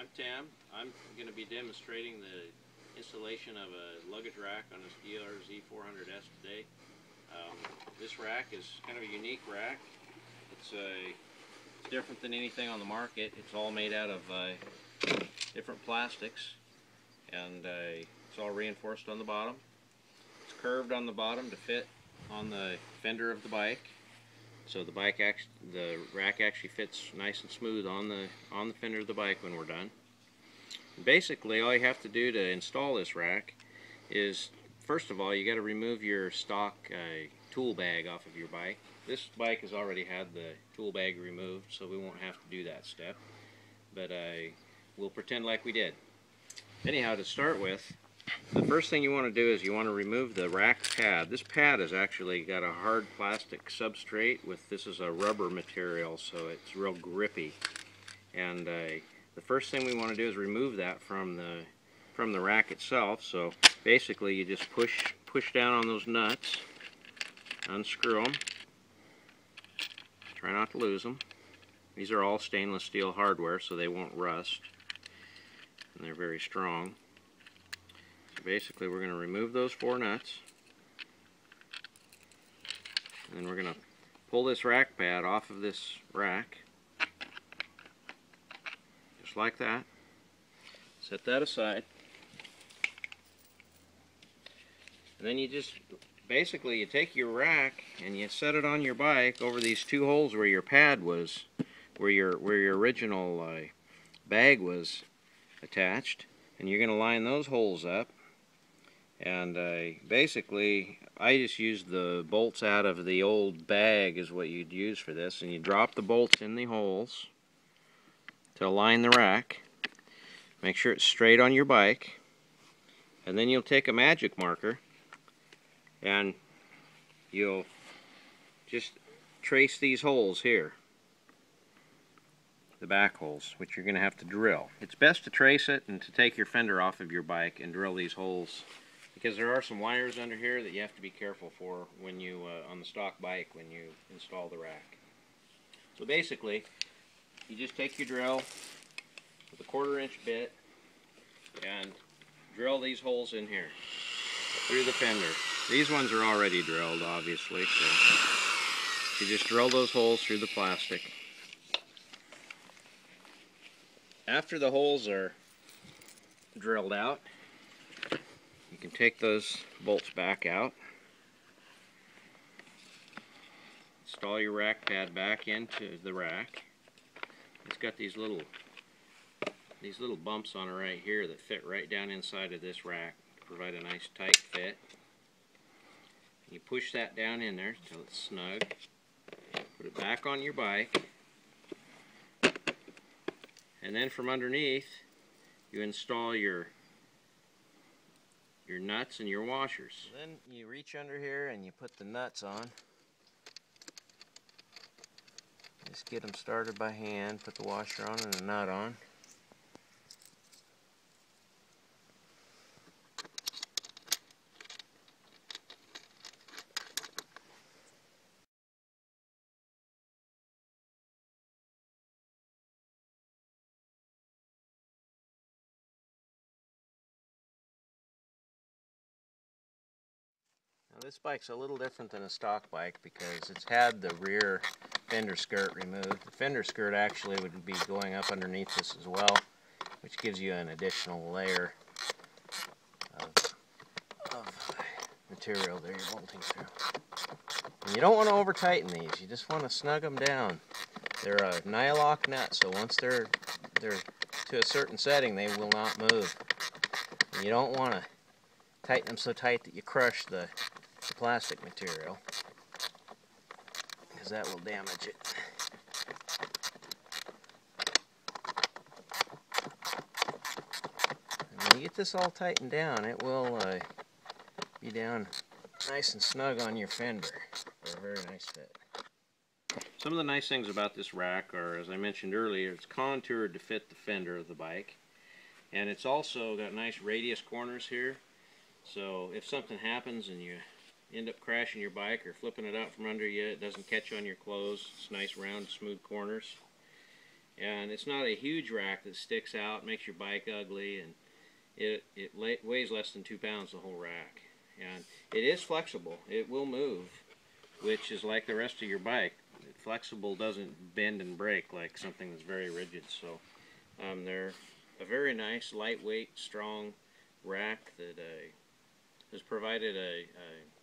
I'm Tim. I'm going to be demonstrating the installation of a luggage rack on this DR-Z400S today. This rack is kind of a unique rack. It's different than anything on the market. It's all made out of different plastics, and it's all reinforced on the bottom. It's curved on the bottom to fit on the fender of the bike. So the rack actually fits nice and smooth on the fender of the bike when we're done. Basically, all you have to do to install this rack is, first of all, you got to remove your stock tool bag off of your bike. This bike has already had the tool bag removed, so we won't have to do that step. But we'll pretend like we did. Anyhow, to start with, the first thing you want to do is you want to remove the rack pad. This pad has actually got a hard plastic substrate with, this is a rubber material, so it's real grippy. And the first thing we want to do is remove that from the rack itself. So basically you just push down on those nuts, unscrew them, try not to lose them. These are all stainless steel hardware, so they won't rust, and they're very strong. Basically, we're going to remove those 4 nuts, and then we're going to pull this rack pad off of this rack, just like that. Set that aside, and then you just basically you take your rack and you set it on your bike over these 2 holes where your pad was, where your original bag was attached, and you're going to line those holes up. And basically, I just used the bolts out of the old bag is what you'd use for this. And you drop the bolts in the holes to align the rack. Make sure it's straight on your bike. And then you'll take a magic marker and you'll just trace these holes here. The back holes, which you're going to have to drill. It's best to trace it and to take your fender off of your bike and drill these holes, because there are some wires under here that you have to be careful for when you, on the stock bike, when you install the rack. So basically, you just take your drill with a 1/4 inch bit and drill these holes in here through the fender. These ones are already drilled, obviously, so you just drill those holes through the plastic. After the holes are drilled out, you can take those bolts back out, install your rack pad back into the rack. It's got these little bumps on it right here that fit right down inside of this rack to provide a nice tight fit. You push that down in there until it's snug. Put it back on your bike, and then from underneath you install your nuts and your washers. Then you reach under here and you put the nuts on. Just get them started by hand, put the washer on and the nut on. Now this bike's a little different than a stock bike because it's had the rear fender skirt removed. The fender skirt actually would be going up underneath this as well, which gives you an additional layer of material that you're bolting through. And you don't want to over tighten these, you just want to snug them down. They're a nylock nut, so once they're to a certain setting they will not move. And you don't want to tighten them so tight that you crush the plastic material, because that will damage it. And when you get this all tightened down, it will be down nice and snug on your fender for a very nice fit. Some of the nice things about this rack are, as I mentioned earlier, it's contoured to fit the fender of the bike, and it's also got nice radius corners here, so if something happens and you end up crashing your bike or flipping it out from under you, it doesn't catch on your clothes. It's nice round smooth corners. And it's not a huge rack that sticks out, makes your bike ugly, and it weighs less than 2 pounds, the whole rack. And it is flexible. It will move, which is like the rest of your bike. Flexible doesn't bend and break like something that's very rigid. So they're a very nice, lightweight, strong rack that has provided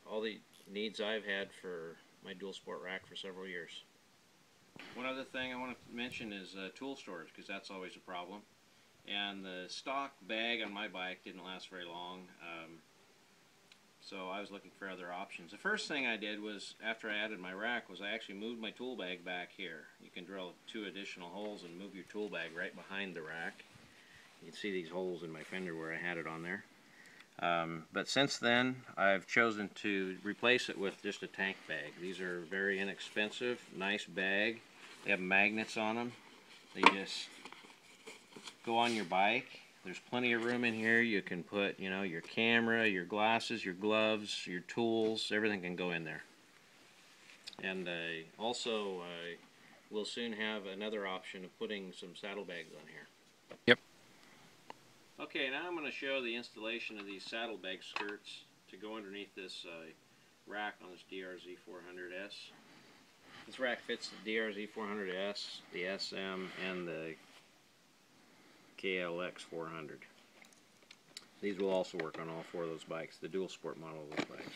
all the needs I've had for my dual sport rack for several years. One other thing I want to mention is tool storage, because that's always a problem. And the stock bag on my bike didn't last very long, so I was looking for other options. The first thing I did was, after I added my rack, was I actually moved my tool bag back here. You can drill 2 additional holes and move your tool bag right behind the rack. You can see these holes in my fender where I had it on there. But since then, I've chosen to replace it with just a tank bag. These are very inexpensive, nice bag. They have magnets on them. They just go on your bike. There's plenty of room in here. You can put, you know, your camera, your glasses, your gloves, your tools, everything can go in there. And also, we'll soon have another option of putting some saddlebags on here. Yep. Okay, now I'm going to show the installation of these saddlebag skirts to go underneath this rack on this DR-Z400S. This rack fits the DR-Z400S, the SM, and the KLX400. These will also work on all 4 of those bikes, the dual sport model of those bikes.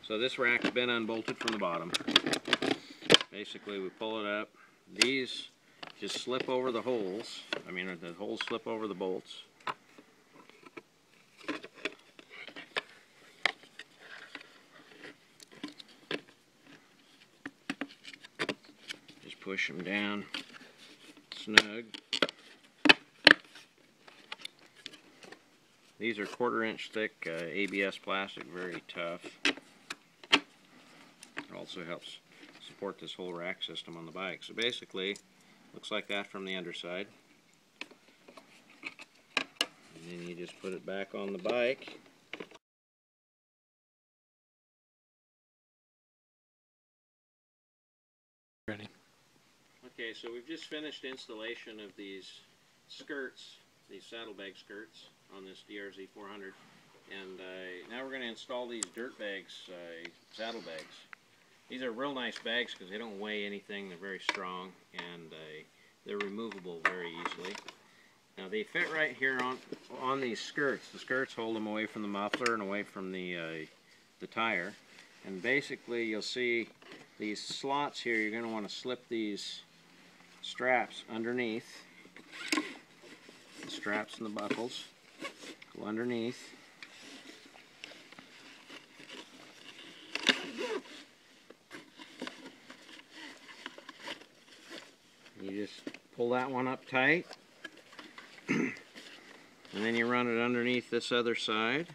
So this rack's been unbolted from the bottom. Basically, we pull it up. These just slip over the holes. I mean, the holes slip over the bolts. Just push them down snug. These are 1/4 inch thick ABS plastic, very tough. It also helps support this whole rack system on the bike. So basically, looks like that from the underside. And then you just put it back on the bike. Ready. Okay, so we've just finished installation of these skirts, these saddlebag skirts on this DR-Z400, and now we're going to install these dirt bags, saddlebags. These are real nice bags because they don't weigh anything. They're very strong, and they're removable very easily. Now they fit right here on these skirts. The skirts hold them away from the muffler and away from the tire. And basically, you'll see these slots here. You're going to want to slip these straps underneath. The straps and the buckles go underneath. You just pull that one up tight, and then you run it underneath this other side.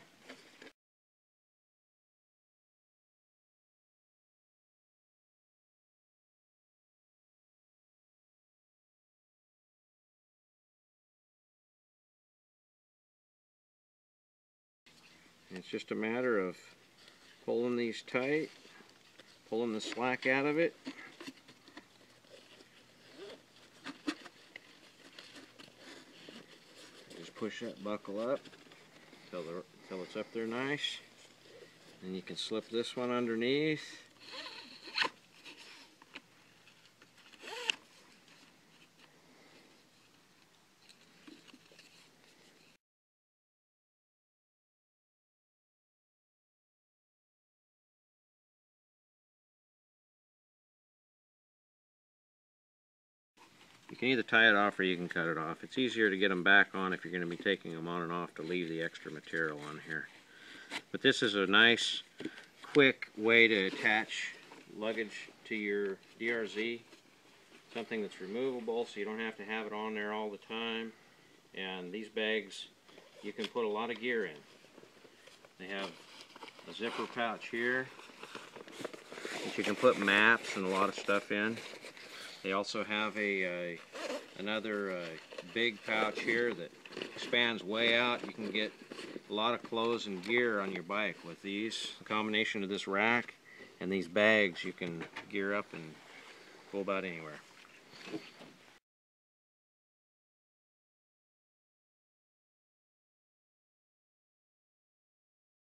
And it's just a matter of pulling these tight, pulling the slack out of it. Just push that buckle up until it's up there nice. And you can slip this one underneath. You can either tie it off or you can cut it off. It's easier to get them back on if you're going to be taking them on and off to leave the extra material on here. But this is a nice, quick way to attach luggage to your DR-Z. Something that's removable so you don't have to have it on there all the time. And these bags, you can put a lot of gear in. They have a zipper pouch here that you can put maps and a lot of stuff in. They also have another big pouch here that expands way out. You can get a lot of clothes and gear on your bike with these. The combination of this rack and these bags, you can gear up and go about anywhere.